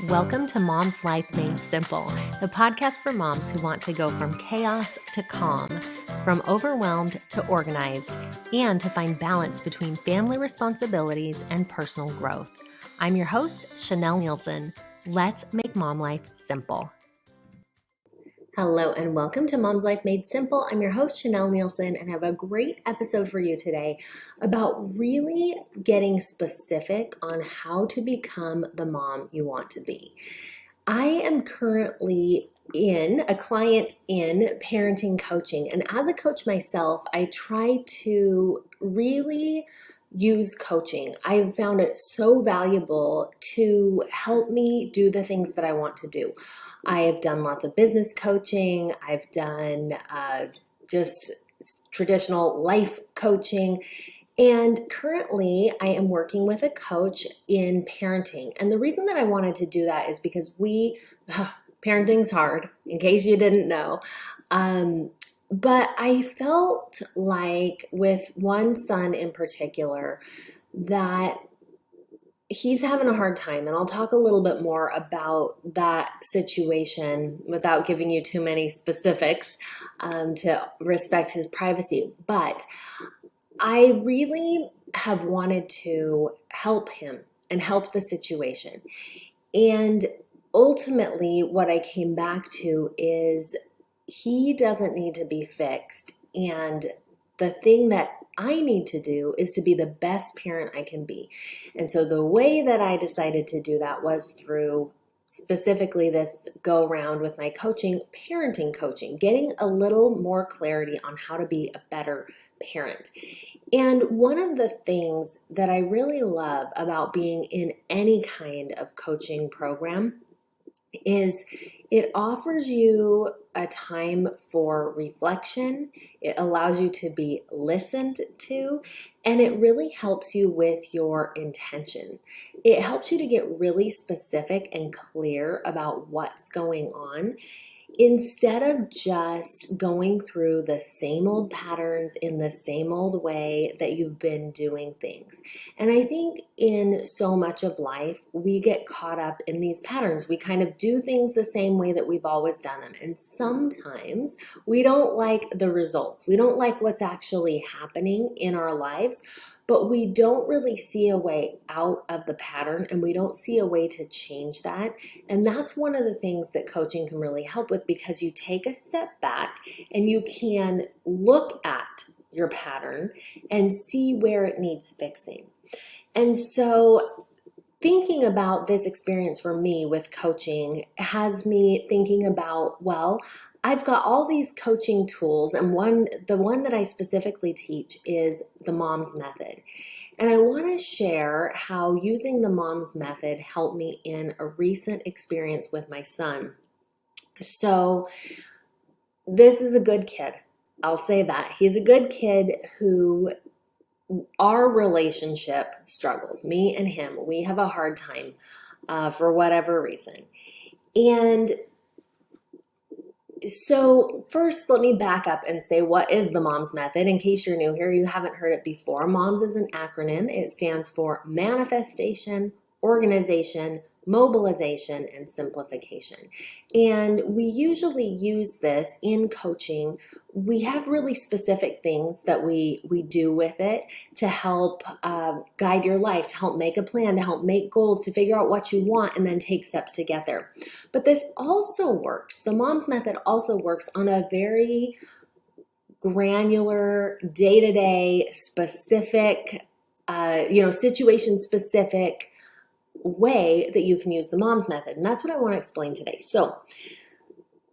Welcome to Mom's Life Made Simple, the podcast for moms who want to go from chaos to calm, from overwhelmed to organized, and to find balance between family responsibilities and personal growth. I'm your host, Chanel Nielsen. Let's make mom life simple. Hello and welcome to Mom's Life Made Simple. I'm your host, Chanel Nielsen, and I have a great episode for you today about really getting specific on how to become the mom you want to be. I am currently a client in parenting coaching, and as a coach myself, I try to really use coaching. I've found it so valuable to help me do the things that I want to do. I have done lots of business coaching. I've done just traditional life coaching. And currently I am working with a coach in parenting. And the reason that I wanted to do that is because parenting's hard, in case you didn't know. But I felt like with one son in particular that he's having a hard time, and I'll talk a little bit more about that situation without giving you too many specifics to respect his privacy. But I really have wanted to help him and help the situation. And ultimately, what I came back to is he doesn't need to be fixed. And the thing that I need to do is to be the best parent I can be. And so the way that I decided to do that was through specifically this go round with my coaching, parenting coaching, getting a little more clarity on how to be a better parent. And one of the things that I really love about being in any kind of coaching program is it offers you a time for reflection. It allows you to be listened to, and it really helps you with your intention. It helps you to get really specific and clear about what's going on, instead of just going through the same old patterns in the same old way that you've been doing things. And I think in so much of life, we get caught up in these patterns. We kind of do things the same way that we've always done them. And sometimes we don't like the results. We don't like what's actually happening in our lives, but we don't really see a way out of the pattern, and we don't see a way to change that. And that's one of the things that coaching can really help with, because you take a step back and you can look at your pattern and see where it needs fixing. And so thinking about this experience for me with coaching has me thinking about, well, I've got all these coaching tools, and the one that I specifically teach is the Mom's Method. And I want to share how using the Mom's Method helped me in a recent experience with my son. So this is a good kid. I'll say that. He's a good kid who our relationship struggles. Me and him, we have a hard time for whatever reason. And so first, let me back up and say, what is the Mom's Method? In case you're new here, you haven't heard it before. MOMS is an acronym. It stands for manifestation, organization, mobilization, and simplification. And we usually use this in coaching. We have really specific things that we do with it to help guide your life, to help make a plan, to help make goals, to figure out what you want, and then take steps to get there. But this also works. The Mom's Method also works on a very granular, day-to-day, specific, situation-specific way that you can use the Mom's Method. And that's what I want to explain today. So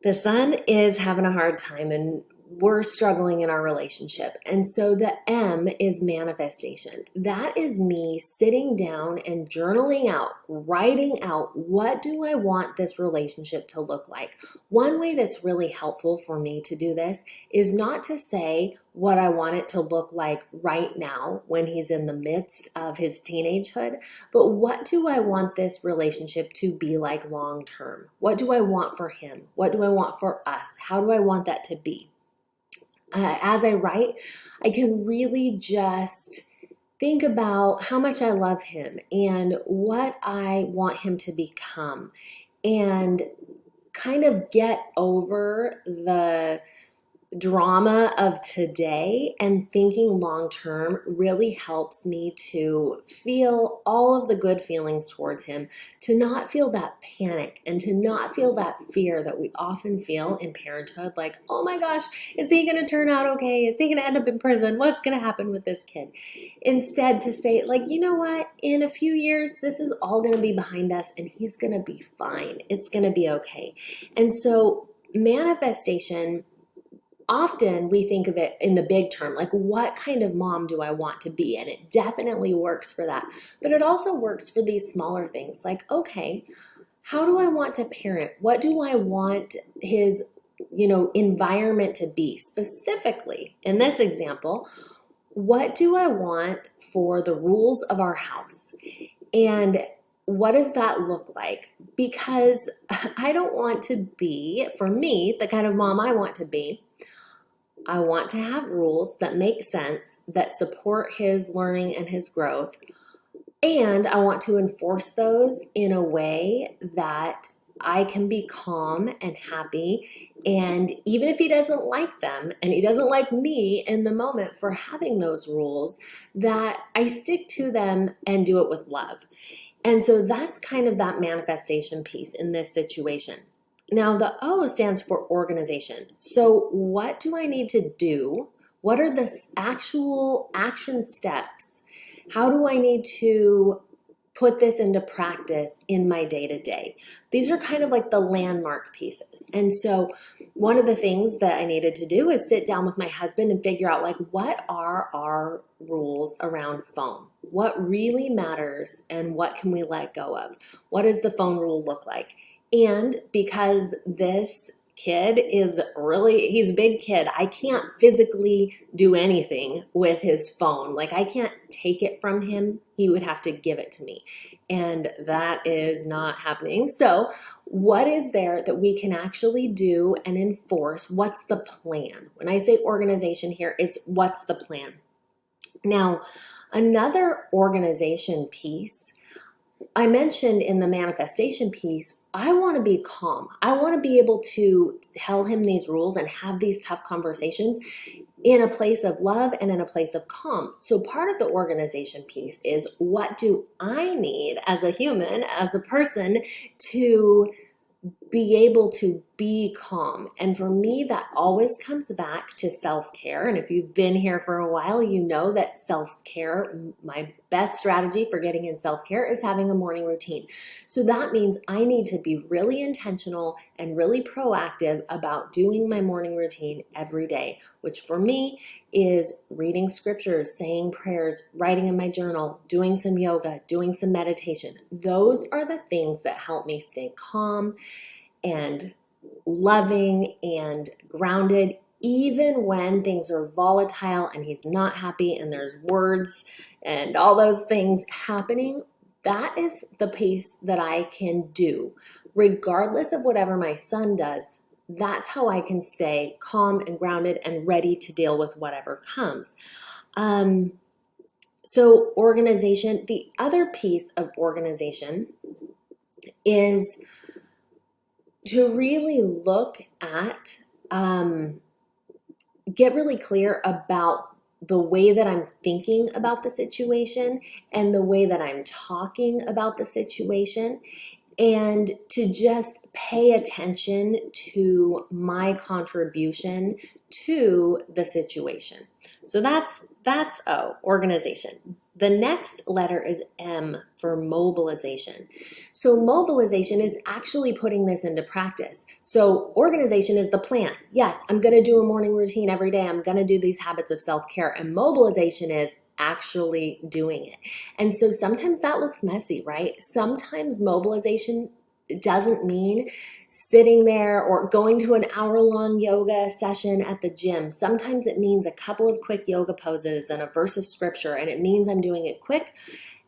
the son is having a hard time, and we're struggling in our relationship. And so the M is manifestation. That is me sitting down and journaling out, writing out, what do I want this relationship to look like? One way that's really helpful for me to do this is not to say what I want it to look like right now when he's in the midst of his teenagehood, but what do I want this relationship to be like long term? What do I want for him? What do I want for us? How do I want that to be? As I write, I can really just think about how much I love him and what I want him to become, and kind of get over the drama of today and thinking long term really helps me to feel all of the good feelings towards him, to not feel that panic and to not feel that fear that we often feel in parenthood, like, oh my gosh, is he going to turn out okay? Is he going to end up in prison? What's going to happen with this kid? Instead, to say, like, you know what, in a few years this is all going to be behind us and he's going to be fine. It's going to be okay. And so manifestation, often we think of it in the big term, like, what kind of mom do I want to be? And it definitely works for that. But it also works for these smaller things, like, okay, how do I want to parent? What do I want his, environment to be? Specifically, in this example, what do I want for the rules of our house? And what does that look like? Because I don't want to be, for me, the kind of mom I want to be, I want to have rules that make sense, that support his learning and his growth, and I want to enforce those in a way that I can be calm and happy. And even if he doesn't like them and he doesn't like me in the moment for having those rules, that I stick to them and do it with love. And so that's kind of that manifestation piece in this situation. Now, the O stands for organization. So what do I need to do? What are the actual action steps? How do I need to put this into practice in my day-to-day? These are kind of like the landmark pieces. And so one of the things that I needed to do is sit down with my husband and figure out, like, what are our rules around phone? What really matters and what can we let go of? What does the phone rule look like? And because this kid is he's a big kid, I can't physically do anything with his phone. Like, I can't take it from him. He would have to give it to me. And that is not happening. So what is there that we can actually do and enforce? What's the plan? When I say organization here, it's what's the plan? Now, another organization piece, I mentioned in the manifestation piece, I want to be calm. I want to be able to tell him these rules and have these tough conversations in a place of love and in a place of calm. So part of the organization piece is, what do I need as a human, as a person, to be able to be calm? And for me, that always comes back to self-care. And if you've been here for a while, you know that self-care, my best strategy for getting in self-care is having a morning routine. So that means I need to be really intentional and really proactive about doing my morning routine every day, which for me is reading scriptures, saying prayers, writing in my journal, doing some yoga, doing some meditation. Those are the things that help me stay calm and loving and grounded, even when things are volatile and he's not happy and there's words and all those things happening. That is the piece that I can do, regardless of whatever my son does. That's how I can stay calm and grounded and ready to deal with whatever comes. So organization, the other piece of organization is to really look at, get really clear about the way that I'm thinking about the situation and the way that I'm talking about the situation, and to just pay attention to my contribution to the situation. So that's O, organization. The next letter is M for mobilization. So mobilization is actually putting this into practice. So organization is the plan. Yes, I'm going to do a morning routine every day. I'm going to do these habits of self-care. And mobilization is actually doing it. And so sometimes that looks messy, right? Sometimes mobilization doesn't mean sitting there or going to an hour-long yoga session at the gym. Sometimes it means a couple of quick yoga poses and a verse of scripture, and it means I'm doing it quick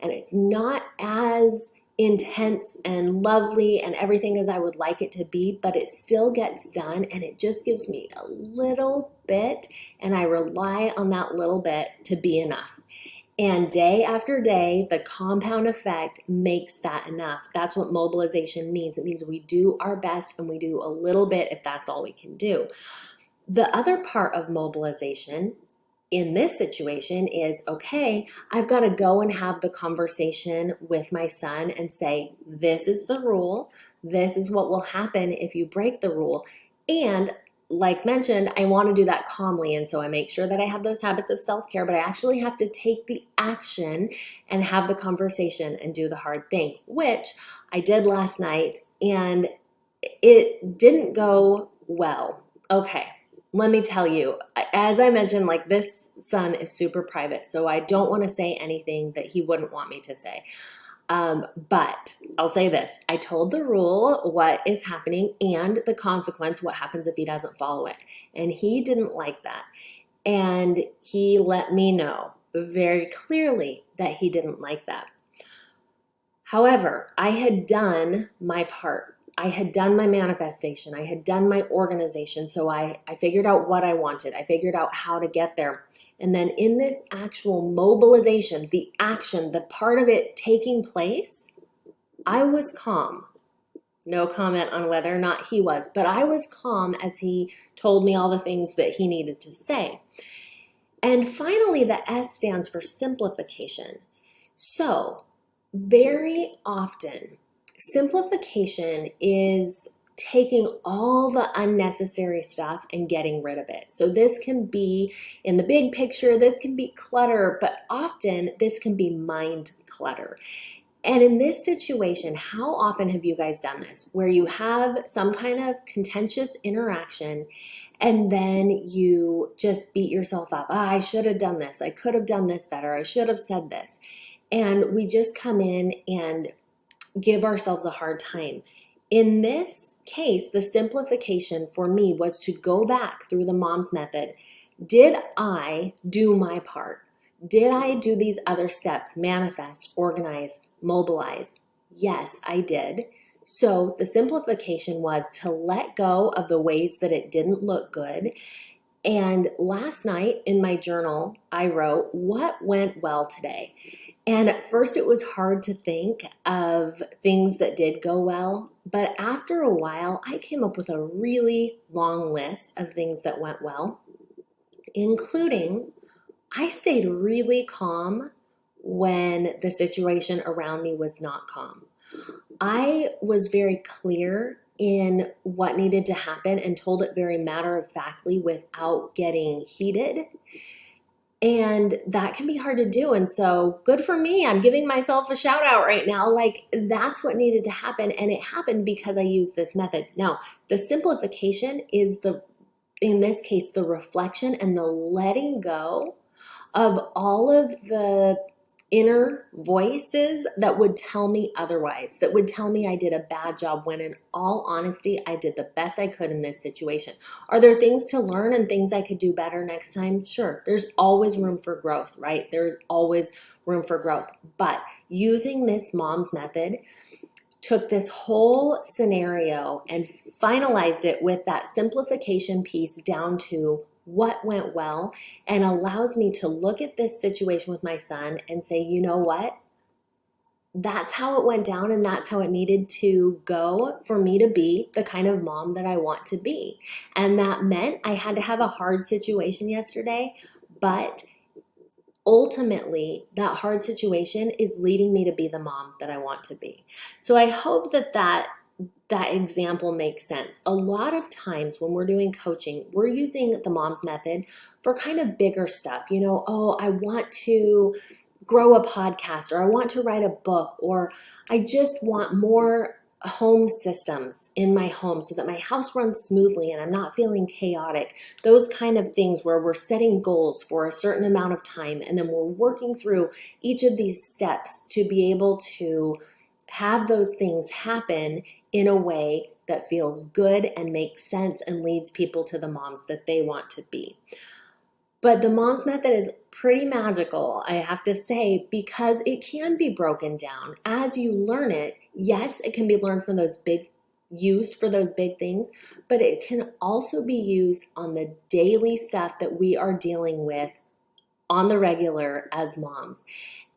and it's not as intense and lovely and everything as I would like it to be, but it still gets done, and it just gives me a little bit, and I rely on that little bit to be enough. And day after day, the compound effect makes that enough. That's what mobilization means. It means we do our best and we do a little bit if that's all we can do. The other part of mobilization in this situation is, okay, I've got to go and have the conversation with my son and say, this is the rule. This is what will happen if you break the rule. And like mentioned, I want to do that calmly. And so I make sure that I have those habits of self-care, but I actually have to take the action and have the conversation and do the hard thing, which I did last night, and it didn't go well. Okay. Let me tell you, as I mentioned, like, this son is super private, so I don't want to say anything that he wouldn't want me to say. But I'll say this. I told the rule what is happening and the consequence, what happens if he doesn't follow it. And he didn't like that. And he let me know very clearly that he didn't like that. However, I had done my part. I had done my manifestation. I had done my organization. So I figured out what I wanted. I figured out how to get there. And then in this actual mobilization, the action, the part of it taking place, I was calm. No comment on whether or not he was, but I was calm as he told me all the things that he needed to say. And finally, the S stands for simplification. So very often, simplification is taking all the unnecessary stuff and getting rid of it. So this can be in the big picture, this can be clutter, but often this can be mind clutter. And in this situation, how often have you guys done this, where you have some kind of contentious interaction and then you just beat yourself up? I should have done this. I could have done this better. I should have said this. And we just come in and give ourselves a hard time. In this case, the simplification for me was to go back through the mom's method. Did I do my part? Did I do these other steps? Manifest, organize, mobilize? Yes, I did. So the simplification was to let go of the ways that it didn't look good. And last night in my journal, I wrote, what went well today? And at first it was hard to think of things that did go well, but after a while, I came up with a really long list of things that went well, including I stayed really calm when the situation around me was not calm. I was very clear in what needed to happen and told it very matter-of-factly without getting heated. And that can be hard to do. And so good for me. I'm giving myself a shout out right now. Like, that's what needed to happen. And it happened because I used this method. Now, the simplification is in this case, the reflection and the letting go of all of the inner voices that would tell me otherwise, that would tell me I did a bad job, when in all honesty, I did the best I could in this situation. Are there things to learn and things I could do better next time? Sure. There's always room for growth, right? There's always room for growth. But using this mom's method took this whole scenario and finalized it with that simplification piece down to what went well, and allows me to look at this situation with my son and say, you know what? That's how it went down, and that's how it needed to go for me to be the kind of mom that I want to be. And that meant I had to have a hard situation yesterday, but ultimately, that hard situation is leading me to be the mom that I want to be. So I hope that example makes sense. A lot of times when we're doing coaching, we're using the mom's method for kind of bigger stuff. You know, oh, I want to grow a podcast, or I want to write a book, or I just want more home systems in my home so that my house runs smoothly and I'm not feeling chaotic. Those kind of things where we're setting goals for a certain amount of time, and then we're working through each of these steps to be able to have those things happen in a way that feels good and makes sense and leads people to the moms that they want to be. But the mom's method is pretty magical, I have to say, because it can be broken down as you learn it. Yes, it can be learned from used for those big things, but it can also be used on the daily stuff that we are dealing with on the regular as moms.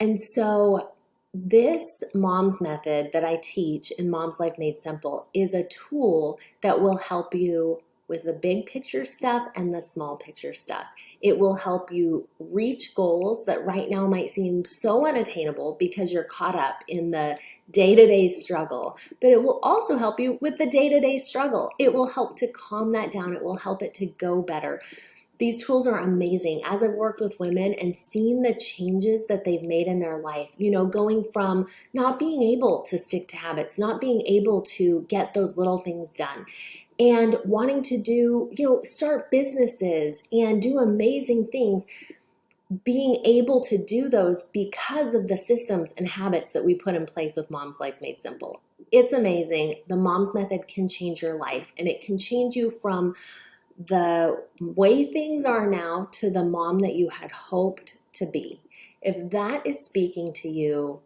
And so this mom's method that I teach in Mom's Life Made Simple is a tool that will help you with the big picture stuff and the small picture stuff. It will help you reach goals that right now might seem so unattainable because you're caught up in the day-to-day struggle. But it will also help you with the day-to-day struggle. It will help to calm that down. It will help it to go better. These tools are amazing. As I've worked with women and seen the changes that they've made in their life, going from not being able to stick to habits, not being able to get those little things done, and wanting to do, start businesses and do amazing things, being able to do those because of the systems and habits that we put in place with Mom's Life Made Simple. It's amazing. The Mom's Method can change your life, and it can change you from the way things are now to the mom that you had hoped to be. If that is speaking to you,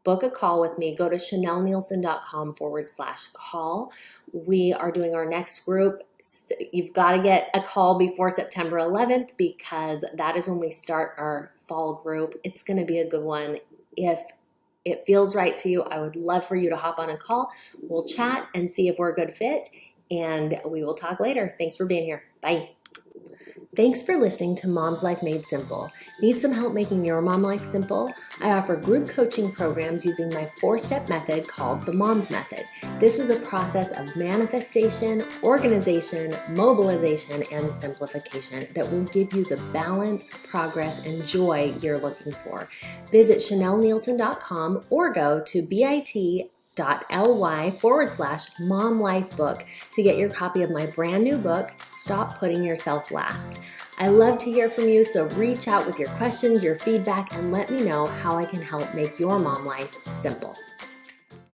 book a call with me. Go to chanelnielsen.com/call. We are doing our next group. You've got to get a call before September 11th because that is when we start our fall group. It's going to be a good one. If it feels right to you, I would love for you to hop on a call. We'll chat and see if we're a good fit. And we will talk later. Thanks for being here. Bye. Thanks for listening to Mom's Life Made Simple. Need some help making your mom life simple? I offer group coaching programs using my 4-step method called the Mom's Method. This is a process of manifestation, organization, mobilization, and simplification that will give you the balance, progress, and joy you're looking for. Visit chanelnielsen.com or go to bit.ly/momlifebook to get your copy of my brand new book, Stop Putting Yourself Last. I love to hear from you, so reach out with your questions, your feedback, and let me know how I can help make your mom life simple.